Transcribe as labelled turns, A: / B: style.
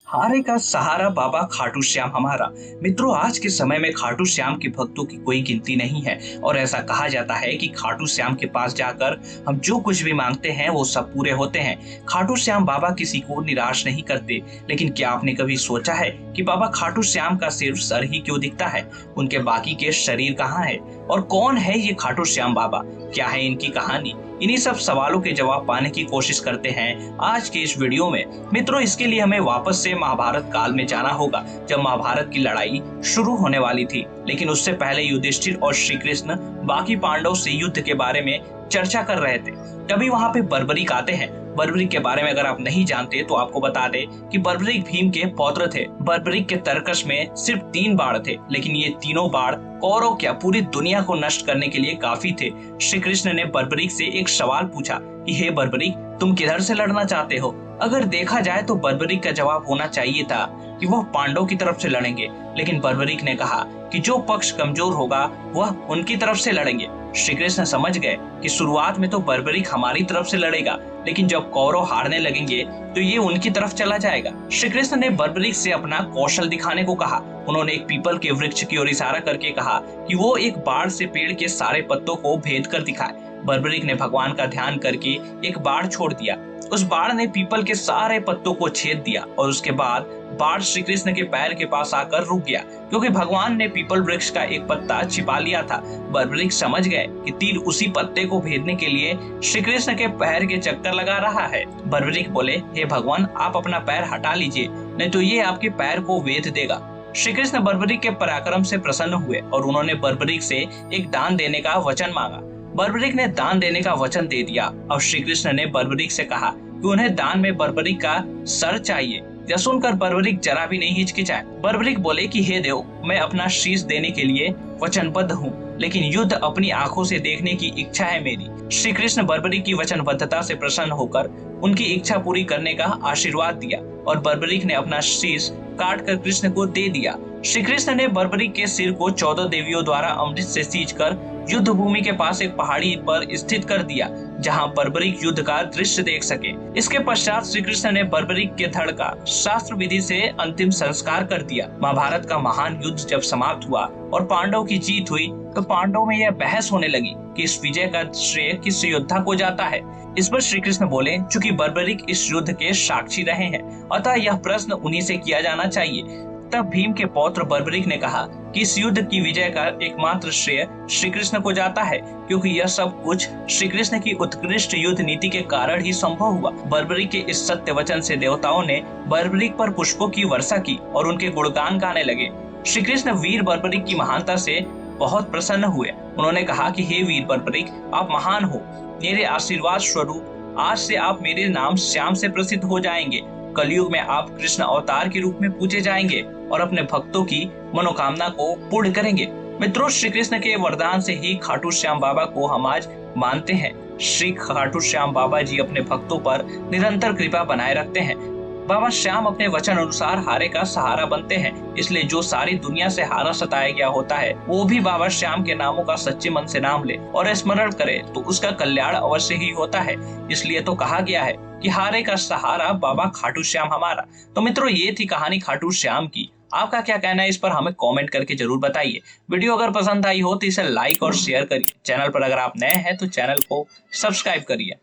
A: हारे का सहारा बाबा खाटू श्याम हमारा। मित्रों, आज के समय में खाटू श्याम के भक्तों की कोई गिनती नहीं है और ऐसा कहा जाता है कि खाटू श्याम के पास जाकर हम जो कुछ भी मांगते हैं वो सब पूरे होते हैं। खाटू श्याम बाबा किसी को निराश नहीं करते। लेकिन क्या आपने कभी सोचा है कि बाबा खाटू श्याम का सिर्फ सर ही क्यों दिखता है? उनके बाकी के शरीर कहाँ है? और कौन है ये खाटू श्याम बाबा? क्या है इनकी कहानी? इन्हीं सब सवालों के जवाब पाने की कोशिश करते हैं आज के इस वीडियो में। मित्रों, इसके लिए हमें वापस से महाभारत काल में जाना होगा, जब महाभारत की लड़ाई शुरू होने वाली थी। लेकिन उससे पहले युधिष्ठिर और श्री कृष्ण बाकी पांडव से युद्ध के बारे में चर्चा कर रहे थे। तभी वहां पे बर्बरीक आते हैं। बर्बरीक के बारे में अगर आप नहीं जानते तो आपको बता दें कि बर्बरीक भीम के पौत्र थे। बर्बरीक के तरकश में सिर्फ 3 बाण थे, लेकिन ये तीनों बाण कौरव क्या पूरी दुनिया को नष्ट करने के लिए काफी थे। श्री कृष्ण ने बर्बरीक से एक सवाल पूछा कि हे बर्बरीक, तुम किधर से लड़ना चाहते हो? अगर देखा जाए तो बर्बरीक का जवाब होना चाहिए था कि वह पांडव की तरफ से लड़ेंगे, लेकिन बर्बरीक ने कहा कि जो पक्ष कमजोर होगा वह उनकी तरफ से लड़ेंगे। श्री कृष्ण समझ गए कि शुरुआत में तो बर्बरीक हमारी तरफ से लड़ेगा, लेकिन जब कौरव हारने लगेंगे तो ये उनकी तरफ चला जाएगा। श्री कृष्ण ने बर्बरीक से अपना कौशल दिखाने को कहा। उन्होंने एक पीपल के वृक्ष की ओर इशारा करके कहा कि वो एक बाण से पेड़ के सारे पत्तों को भेद कर दिखाए। बर्बरीक ने भगवान का ध्यान करके एक बाण छोड़ दिया। उस बाण ने पीपल के सारे पत्तों को छेद दिया और उसके बाद बाण श्री कृष्ण के पैर के पास आकर रुक गया, क्योंकि भगवान ने पीपल वृक्ष का एक पत्ता छिपा लिया था। बर्बरीक समझ गए कि तीर उसी पत्ते को भेदने के लिए श्री कृष्ण के पैर के चक्कर लगा रहा है। बर्बरीक बोले, हे भगवान, आप अपना पैर हटा लीजिए, नहीं तो ये आपके पैर को वेध देगा। श्री कृष्ण बर्बरीक के पराक्रम से प्रसन्न हुए और उन्होंने बर्बरीक से एक दान देने का वचन मांगा। बर्बरीक ने दान देने का वचन दे दिया और श्री कृष्ण ने बर्बरीक से कहा कि उन्हें दान में बर्बरीक का सर चाहिए। यह सुनकर बर्बरीक जरा भी नहीं हिचकिचाए। बर्बरीक बोले कि हे देव, मैं अपना शीश देने के लिए वचनबद्ध हूँ, लेकिन युद्ध अपनी आंखों से देखने की इच्छा है मेरी। श्री कृष्ण बर्बरीक की वचनबद्धता से प्रसन्न होकर उनकी इच्छा पूरी करने का आशीर्वाद दिया और बर्बरीक ने अपना शीश काट कर कृष्ण को दे दिया। श्री कृष्ण ने बर्बरीक के सिर को 14 देवियों द्वारा अमृत से सींचकर युद्ध भूमि के पास एक पहाड़ी पर स्थित कर दिया, जहां बर्बरीक युद्ध का दृश्य देख सके। इसके पश्चात श्री कृष्ण ने बर्बरीक के धड़ का शास्त्र विधि से अंतिम संस्कार कर दिया। महाभारत का महान युद्ध जब समाप्त हुआ और पांडव की जीत हुई तो पांडवों में यह बहस होने लगी कि इस विजय का श्रेय किस योद्धा को जाता है। इस पर श्री कृष्ण बोले, चूंकि बर्बरीक इस युद्ध के साक्षी रहे हैं, अतः यह प्रश्न उन्हीं से किया जाना चाहिए। तब भीम के पौत्र बर्बरीक ने कहा कि इस युद्ध की विजय का एकमात्र श्रेय श्री कृष्ण को जाता है, क्योंकि यह सब कुछ श्री कृष्ण की उत्कृष्ट युद्ध नीति के कारण ही संभव हुआ। बर्बरीक के इस सत्य वचन से देवताओं ने बर्बरीक पर पुष्पों की वर्षा की और उनके गुणगान गाने लगे। श्री कृष्ण वीर बर्बरीक की महानता से बहुत प्रसन्न हुए। उन्होंने कहा कि हे वीर बर्बरीक, आप महान हो। मेरे आशीर्वाद स्वरूप आज से आप मेरे नाम श्याम से प्रसिद्ध हो जाएंगे। कलयुग में आप कृष्ण अवतार के रूप में पूजे जाएंगे और अपने भक्तों की मनोकामना को पूर्ण करेंगे। मित्रों, श्री कृष्ण के वरदान से ही खाटू श्याम बाबा को हम आज मानते हैं। श्री खाटू श्याम बाबा जी अपने भक्तों पर निरंतर कृपा बनाए रखते हैं। बाबा श्याम अपने वचन अनुसार हारे का सहारा बनते हैं, इसलिए जो सारी दुनिया से हारा सताया गया होता है वो भी बाबा श्याम के नामों का सच्चे मन से नाम ले और स्मरण करे तो उसका कल्याण अवश्य ही होता है। इसलिए तो कहा गया है कि हारे का सहारा बाबा खाटू श्याम हमारा। तो मित्रों, ये थी कहानी खाटू श्याम की। आपका क्या कहना है इस पर हमें कमेंट करके जरूर बताइए। वीडियो अगर पसंद आई हो तो इसे लाइक और शेयर करिए। चैनल पर अगर आप नए हैं तो चैनल को सब्सक्राइब करिए।